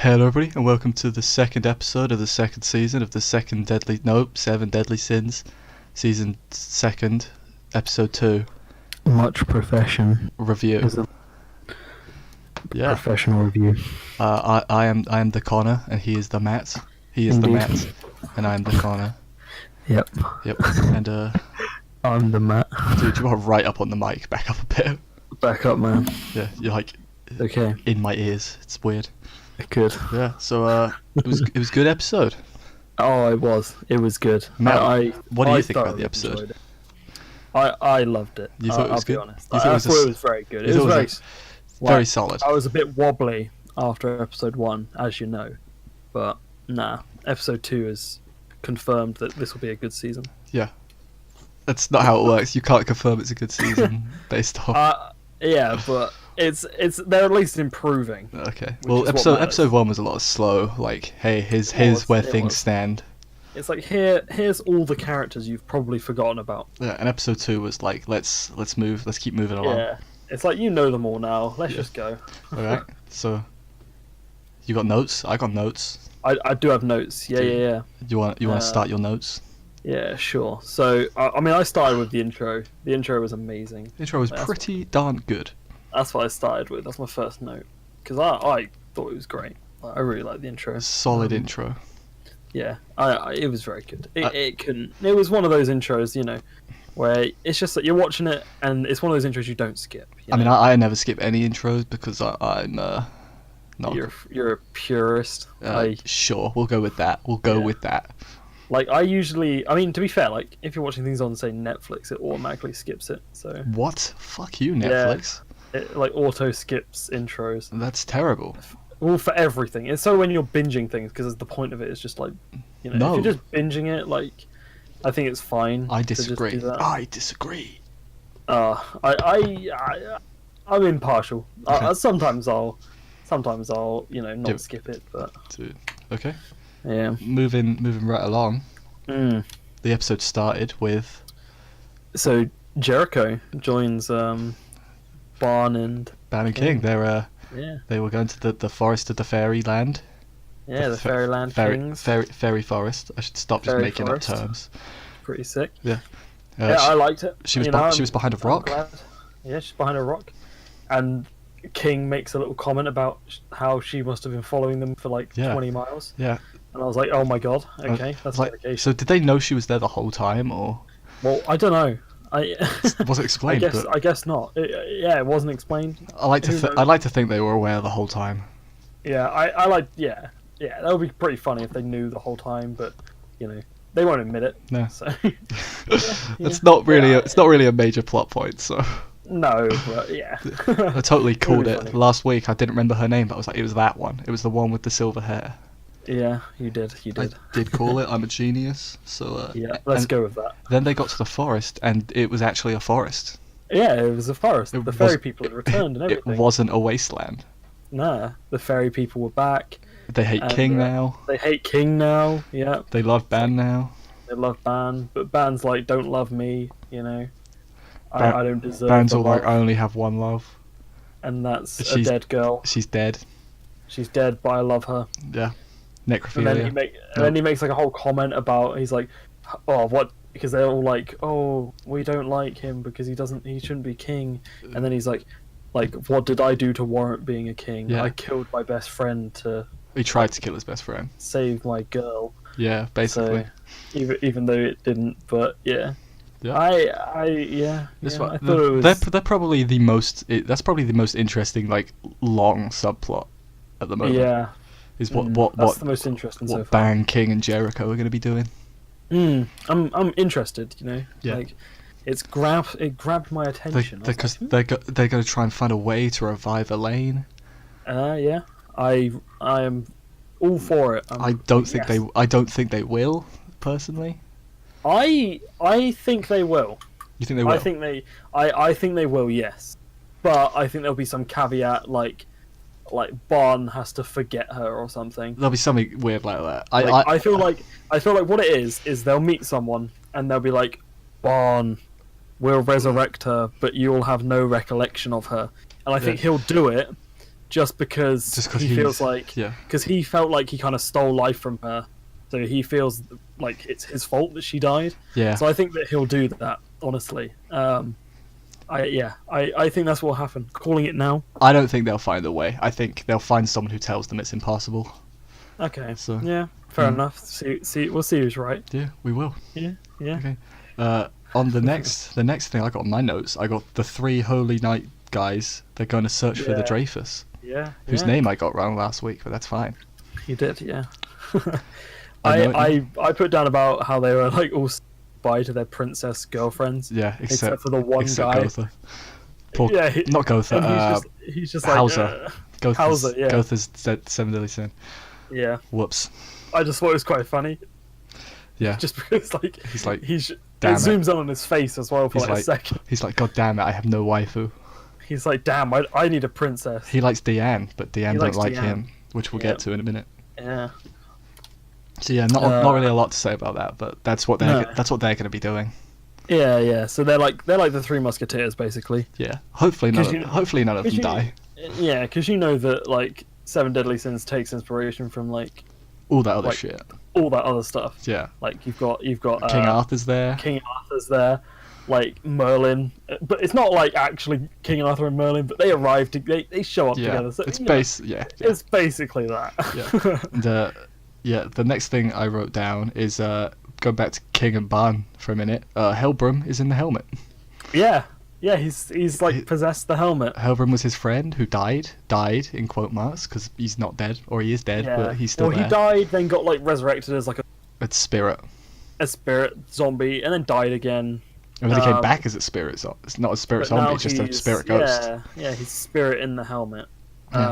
Hello everybody and welcome to the second episode of the second season of the Seven Deadly Sins, season second, episode 2 Much profession. review. Is a Yeah. professional review. I am the Connor and he is the Matt. He is the Indeed. Matt and I am the Connor. Yep. Yep. And I'm the Matt. dude, you are right up on the mic, back up a bit. Back up, man. Yeah, you're like Okay. in my ears. It's weird. Good. Yeah. So it was a good episode. Oh, it was. It was good. Matt, what do I you think about thoroughly the episode? enjoyed it. I loved it. You thought it was I'll be good? honest. You I thought it was thought it was very good. you It was thought it very, was very like, solid. I was a bit wobbly after episode 1, as you know, but nah. Episode 2 has confirmed that this will be a good season. Yeah. That's not how it works. You can't confirm it's a good season based off. Yeah, but it's they're at least improving. Okay. Which Well, is what matters. episode 1 was a lot slow. Like, hey, here's was, where it things was. stand. It's like here's all the characters you've probably forgotten about. Yeah, and episode 2 was like, let's keep moving along. Yeah, it's like you know them all now. Let's just go. All right. So, you got notes? I got notes. I do have notes. Yeah, Do you- yeah, You want to start your notes? yeah. Sure. So I mean, I started with the intro. The intro was amazing. Intro was That's- pretty darn good. That's what I started with. That's my first note because I thought it was great. I really liked the intro. Solid intro. Yeah, it was very good. It was one of those intros, you know, where it's just that you're watching it and it's one of those intros you don't skip. You I mean, know? I never skip any intros because I'm not. You're a purist. Sure, we'll go with that. We'll go Yeah. with that. Like I mean, to be fair, like if you're watching things on say Netflix, it automatically skips it. So What? Fuck you, Netflix. it like auto skips intros. That's terrible. Well, for everything. It's so when you're binging things, because the point of it is just like, you know, No. if you're just binging it, like, I think it's fine. I to just disagree. do that. I disagree. I'm impartial. Okay. Sometimes I'll, you know, not Yeah. skip it, but Dude. Okay. yeah. Moving right along. Mm. The episode started with So Jericho joins Barn and Ban and King. Yeah. They were going to the forest of the fairyland. Yeah, the Fairyland Kings. Fairy forest. I should stop just Fairy making forest. up terms. Pretty sick. Yeah. Yeah, I liked it. she was You know, she was behind a I'm rock. glad. Yeah, she's behind a rock. And King makes a little comment about how she must have been following them for like Yeah. 20 miles. Yeah. And I was like, oh my god, okay, that's Like, dedication. so did they know she was there the whole time, or Well, I don't know. was it explained? I guess not. Yeah, it wasn't explained. I like who knows? I'd like to think they were aware the whole time. Yeah, I like. Yeah, that would be pretty funny if they knew the whole time, but you know, they won't admit it. No. So It's not really Yeah. it's not really a major plot point. So no, but yeah. I totally called be it funny. last week. I didn't remember her name, but I was like, it was that one. It was the one with the silver hair. Yeah, you did. You did. I did call it. I'm a genius. So Yeah, let's and go with that. Then they got to the forest, and it was actually a forest. Yeah, it was a forest. It The fairy was- people had returned and It everything. wasn't a wasteland. Nah, the fairy people were back. They hate And, King now. They hate King now. Yeah, They love Ban now. they love Ban, but Ban's like, don't love me. You know, Ban- I don't deserve. Ban's the all like, love. I only have one love. And that's a She's- dead girl. She's dead. She's dead, but I love her. Yeah. And Necrophilia. then he makes like a whole comment about he's like, oh what? Because they're all like, oh, we don't like him because he shouldn't be king. And then he's like, what did I do to warrant being a king? Yeah. I killed my best friend to He tried to kill his best friend. save my girl. Yeah, basically. So even though it didn't, but yeah. Yeah. I This yeah, one, I thought it was. they're probably the most. That's probably the most interesting, like, long subplot at the moment. Yeah, Is that's the most interesting so what far. Ban, King, and Jericho are going to be doing. I'm interested. You know, Yeah. like it grabbed my attention. I was Because like, they're going to try and find a way to revive Elaine. yeah, I am all for it. I don't think yes. I don't think they will. Personally, I think they will. you think they will? I think they will. Yes, but I think there'll be some caveat like Barn has to forget her or something. There'll be something weird like that. I feel like what it is they'll meet someone and they'll be like, Barn, we'll resurrect her, but you'll have no recollection of her. And I think he'll do it just because he feels like because he felt like he kind of stole life from her, so he feels like it's his fault that she died. Yeah. So I think that he'll do that. Honestly, I think that's what will happen. Calling it now. I don't think they'll find a way. I think they'll find someone who tells them it's impossible. Okay. So yeah, fair enough. See, we'll see who's right. Yeah, we will. Yeah. Okay. On the next thing I got on my notes, I got the 3 Holy Knight guys. They're going to search for the Dreyfus. Yeah. Whose name I got wrong last week, but that's fine. You did, yeah. I put down about how they were like all by to their princess girlfriends. Yeah, except for the one guy. Gotha. Not Gotha. He's just Hauser. like Hauser. Yeah. Gotha's 7 Deadly Sin. Yeah. Whoops. I just thought it was quite funny. Yeah. Just because it zooms in on his face as well for a second. He's like, God damn it, I have no waifu. He's like, damn, I need a princess. He likes Diane, but Diane don't like him, which we'll get to in a minute. Yeah. So yeah, not really a lot to say about that, but that's what they're going to be doing. Yeah. So they're like the 3 Musketeers basically. Yeah. Hopefully none of them die. Yeah, because you know that like 7 Deadly Sins takes inspiration from like all that other shit. All that other stuff. Yeah. Like you've got King Arthur's there. Like Merlin, but it's not like actually King Arthur and Merlin, but they arrive they show up together. So it's it's basically that. The next thing I wrote down is go back to King and Ban for a minute. Helbram is in the helmet. Yeah, he's like possessed the helmet. Helbram was his friend who died in quote marks because he's not dead, or he is dead, but he's still there. He died, then got like resurrected as like a spirit zombie, and then died again. And then he came back as a spirit. It's not a spirit zombie. It's just a spirit ghost. Yeah, he's spirit in the helmet.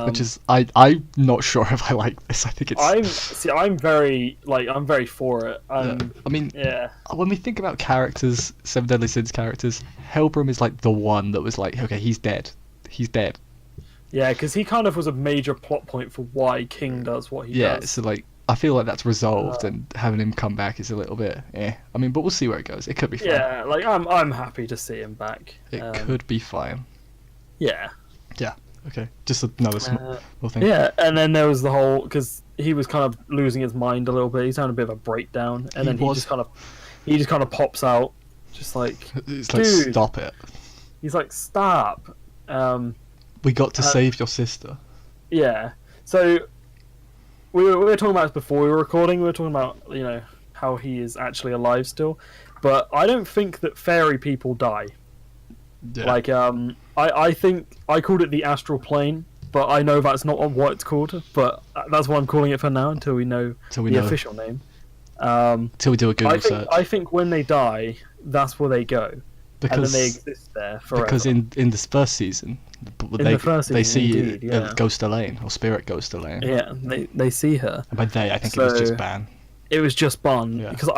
Which is I'm not sure if I like this. I think it's. I'm very for it. When we think about characters, 7 Deadly Sins characters, Helbram is like the one that was like, okay, he's dead. Yeah, because he kind of was a major plot point for why King does what he does. Yeah, so like I feel like that's resolved, and having him come back is a little bit. But we'll see where it goes. It could be fine. Yeah, like I'm happy to see him back. It could be fine. Yeah. Yeah. Okay, just another small thing. Yeah, and then there was the whole because he was kind of losing his mind a little bit. He's having a bit of a breakdown, and he just kind of pops out, just like it's like dude. Stop it. He's like, stop. We got to save your sister. Yeah. So we were talking about this before we were recording. We were talking about how he is actually alive still, but I don't think that fairy people die. Yeah. Like I think I called it the astral plane, but I know that's not what it's called. But that's what I'm calling it for now until we know the official name. Till we do a Google search. I think when they die, that's where they go, and then they exist there forever. Because in this first season, they see Ghost Elaine or Spirit Ghost Elaine. Yeah, they see her. And by they, I think it was just Ban. It was just Ban because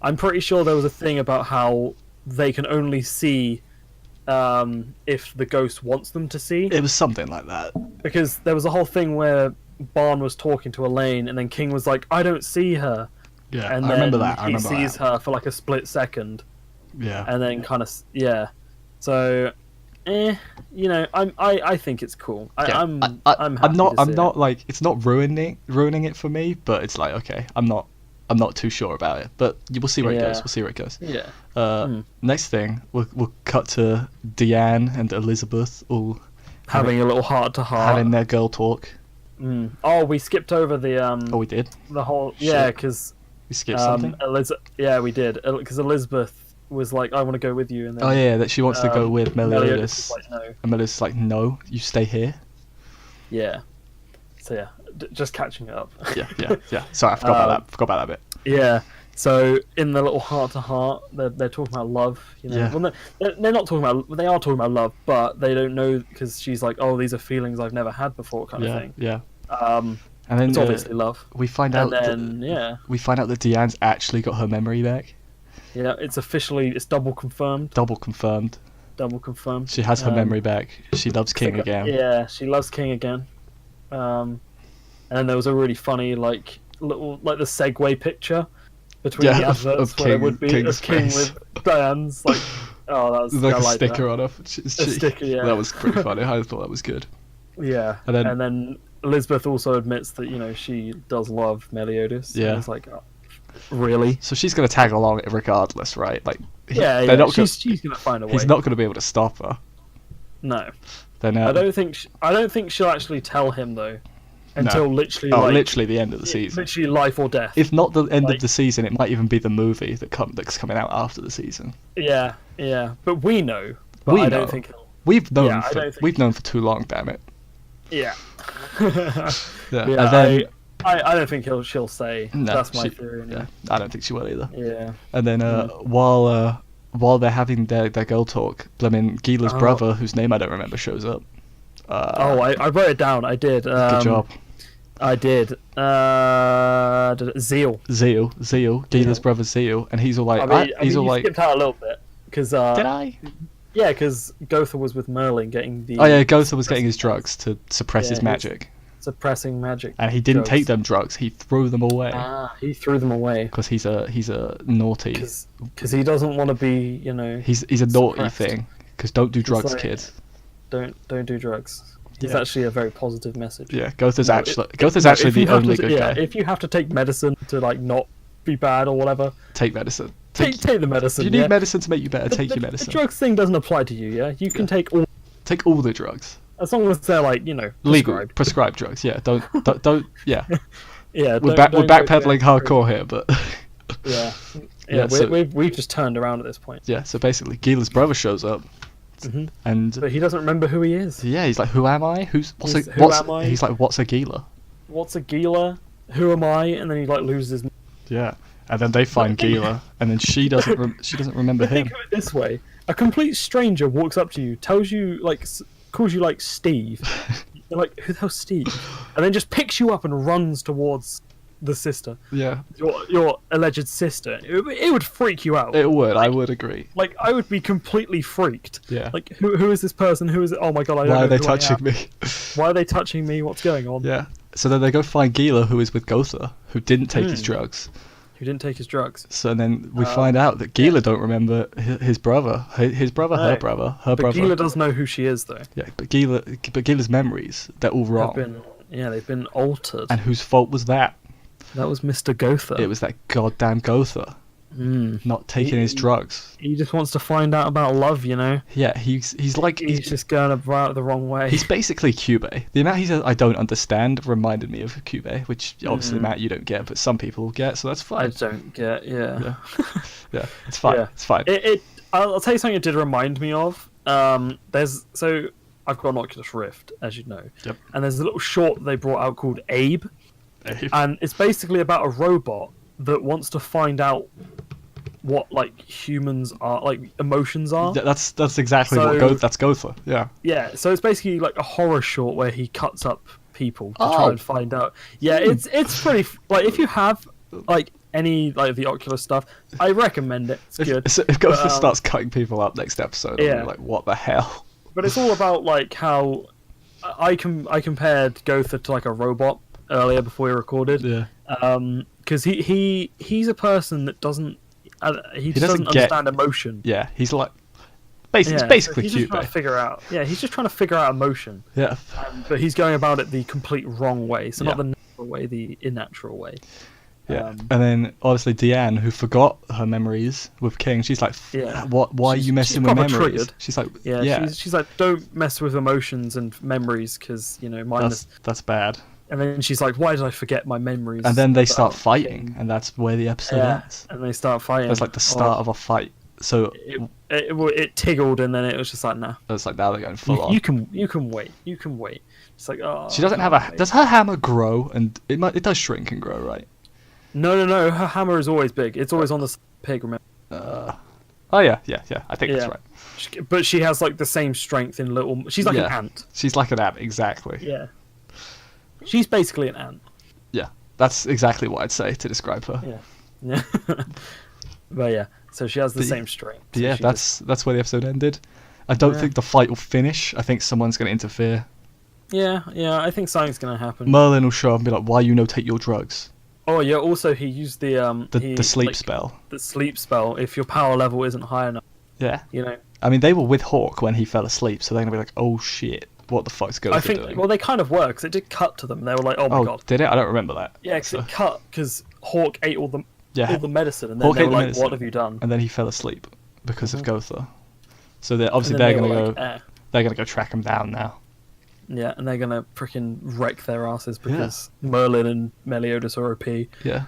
I'm pretty sure there was a thing about how they can only see. If the ghost wants them to see. It was something like that. Because there was a whole thing where Barn was talking to Elaine, and then King was like, I don't see her. Yeah, and I remember that. He sees her for like a split second. Yeah. And then kind of, So, I think it's cool. I'm not like, it's not ruining it for me, but it's like, okay, I'm not too sure about it, but we'll see where it goes. Yeah. Next thing, we'll cut to Diane and Elizabeth all having a little heart-to-heart, having their girl talk. Oh, we skipped over the. Oh, we did. The whole because we skipped something. Yeah, we did because Elizabeth was like, "I want to go with you," and then that she wants to go with Meliodas. Like, no. And Meliodas is like, "No, you stay here." Yeah. So yeah, just catching it up. yeah. Sorry, I forgot about that bit. Yeah. So in the little heart-to-heart, they're talking about love. Yeah. Well, they're not talking about. They are talking about love, but they don't know because she's like, "Oh, these are feelings I've never had before," kind of thing. Yeah. And then it's obviously love. We find out. We find out that Diane's actually got her memory back. Yeah, it's double confirmed. Double confirmed. She has her memory back. She loves King again. Yeah, she loves King again. And there was a really funny the segue picture between the adverts where there would be King with Diane's that was a sticker that. on her. A sticker, yeah. That was pretty funny. I thought that was good. Yeah, And then- and then Elizabeth also admits that she does love Meliodas. Yeah. And it's like, oh, really? So she's gonna tag along regardless, right? Like, Yeah, they're not she's gonna find a way. he's not gonna be able to stop her. No, Then I don't think she'll actually tell him though, until literally literally the end of the season. literally life or death. If not the end Like- of the season, it might even be the movie that's coming out after the season. Yeah, but we know. But We I know. don't think he'll. We've known Yeah, I don't think- we've known for too long, damn it. Yeah. Yeah. Yeah, And then I don't think she'll say. no, That's my she- theory. yeah, Anyway. I don't think she will either. Yeah. And then while they're having their girl talk, blimmin' Gila's Oh. brother, whose name I don't remember, shows up. I wrote it down. I did. Good job. I did. Zeal. Zeal, Gila's Yeah. brother Zeal, and he's all like, You skipped out a little bit because. did I? Yeah, because Gotha was with Merlin getting the. Oh yeah, Gotha was getting his drugs to suppress Yeah, his his- magic, suppressing magic. and he didn't drugs. take them drugs. He threw them away He threw them away because he's a naughty. because he doesn't want to be. He's a naughty suppressed. thing. Because don't do drugs, like- kids. Don't do drugs. It's Yeah. actually a very positive message. Yeah, Gotha's No, actually if the you have only to, good yeah, guy. if you have to take medicine to not be bad or whatever, Take medicine. take the medicine. If you need yeah? medicine to make you better, take your The medicine. drugs thing doesn't apply to you. Yeah, you can take all Take all the drugs. as long as they're Legal, prescribed. prescribed drugs. Yeah, don't. Yeah, Yeah, we're don't go backpedaling down- hardcore here, but Yeah, Yeah, so- we've just turned around at this point. yeah. So basically, Gila's brother shows up, Mhm. and But he doesn't remember who he is. yeah, he's like, "Who am I? Who's He's, "Who am I?" He's like, "What's a Gila?" What's a Gila? Who am I? And then he loses. Yeah, and then they find Gila, and then she doesn't remember But think him. of it this way: a complete stranger walks up to you, tells you calls you Steve. You're like, who the hell's Steve? And then just picks you up and runs towards the sister, Yeah, your alleged sister. It would freak you out. it would. I would agree. I would be completely freaked. Yeah. Like, who is this person? Who is it? Oh my god! I don't Why know are they who I touching am. me? Why are they touching me? What's going on? Yeah. So then they go find Gila, who is with Gotha, who didn't take his drugs. Who didn't take his drugs? So then we find out that Gila don't remember his brother, his brother, her No. brother, her But brother. Gila does know who she is, though. Yeah, but Gila's memories, they're all wrong. They've been altered. And whose fault was that? That was Mr. Gotha. It was that goddamn Gotha not taking his drugs. He just wants to find out about love, Yeah, he's like He's just going about it the wrong way. he's basically Cube. The amount he says I don't understand reminded me of Cube, which obviously Matt you don't get, but some people will get, so that's I fine. don't get, Yeah, it's fine. Yeah. It's fine. I'll tell you something it did remind me of. I've got an Oculus Rift, as you know. Yep. And there's a little short that they brought out called Abe. Abe. And it's basically about a robot that wants to find out what humans are, emotions are. Yeah, that's exactly So- that's Gotha. Yeah. Yeah, so it's basically like a horror short where he cuts up people to Oh. try and find out. Yeah, it's pretty if you have any of the Oculus stuff, I recommend it. It's good. If Gotha But, starts cutting people up next episode, I'll yeah. be like, what the hell? But it's all about how I compared Gotha to a robot earlier before we recorded. Yeah. Because he's a person that doesn't he just doesn't doesn't get- understand emotion. Yeah, he's like it's Yeah, so basically he's just Cube. trying to figure out. Yeah, he's just trying to figure out emotion, Yeah. but he's going about it the complete wrong way. So not Yeah. the natural way, the unnatural way. Yeah, and then obviously Deanne, who forgot her memories with King, she's like, Yeah. "What? Why are She's- you messing she's with proper memories?" triggered. She's like, Yeah, "Yeah, She's like, don't mess with emotions and memories because mine. that's bad." And then she's like, why did I forget my memories? And then they start about fighting, King? and that's where the episode Yeah, ends. and they start fighting. That's like the start of a fight. So It tiggled, and then it was just like, nah. it's like now they're going full on. You can wait. You can wait. It's like, oh. She doesn't have can't a. wait. Does her hammer grow? And it does shrink and grow, right? No. Her hammer is always big. It's always on the pig. Remember? Oh yeah. I think that's Yeah. right. But she has the same strength in little. She's like an Yeah. ant. She's like an ant, exactly. Yeah. She's basically an ant. Yeah, that's exactly what I'd say to describe her. Yeah. Yeah. But yeah, so she has the But same strength. So Yeah, she that's where the episode ended. I don't Yeah. think the fight will finish. I think someone's going to interfere. Yeah. I think something's gonna happen. Merlin will show up and be like, "Why you no take your drugs?" Oh yeah. Also, he used the sleep spell. The sleep spell. If your power level isn't high enough, Yeah. you know. I mean, they were with Hawk when he fell asleep, so they're gonna be like, "Oh shit, what the fuck's Gotha I think doing? well they kind of were because it did cut to them. They were like, oh my Oh, god. did it? I don't remember that. Yeah, because So- it cut because Hawk ate all the medicine, and then Hawk they ate were the like, medicine. "What have you done?" and then he fell asleep because of Gotha. So they're And obviously then they're they gonna were go. like, "Eh." They're gonna go track him down now. Yeah, and they're gonna freaking wreck their asses because Merlin and Meliodas are OP. Yeah.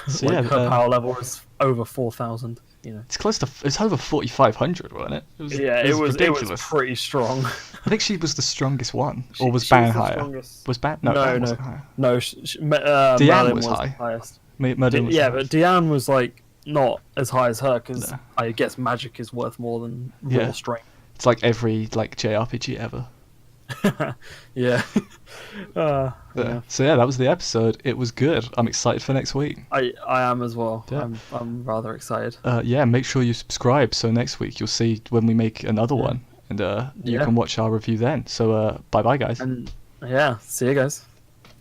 So Like yeah, her power level is over 4,000. You know. it's close to. It's over 4,500, wasn't it? Yeah, it was ridiculous. pretty strong. I think she was the strongest one, or was She Ban was the higher? strongest. Was Ban? No, No, Ban no. wasn't higher. No, Diane Merlin was was high. the highest. Merlin was Yeah, the but Diane was like not as high as her because No. I guess magic is worth more than raw Yeah. strength. It's like every like JRPG ever. Yeah. Yeah. So yeah, that was the episode. It was good. I'm excited for next week. I am as well. Yeah. I'm rather excited. Yeah, make sure you subscribe. So next week you'll see when we make another one, and you Yeah. can watch our review then. So bye bye guys. And yeah, see you guys.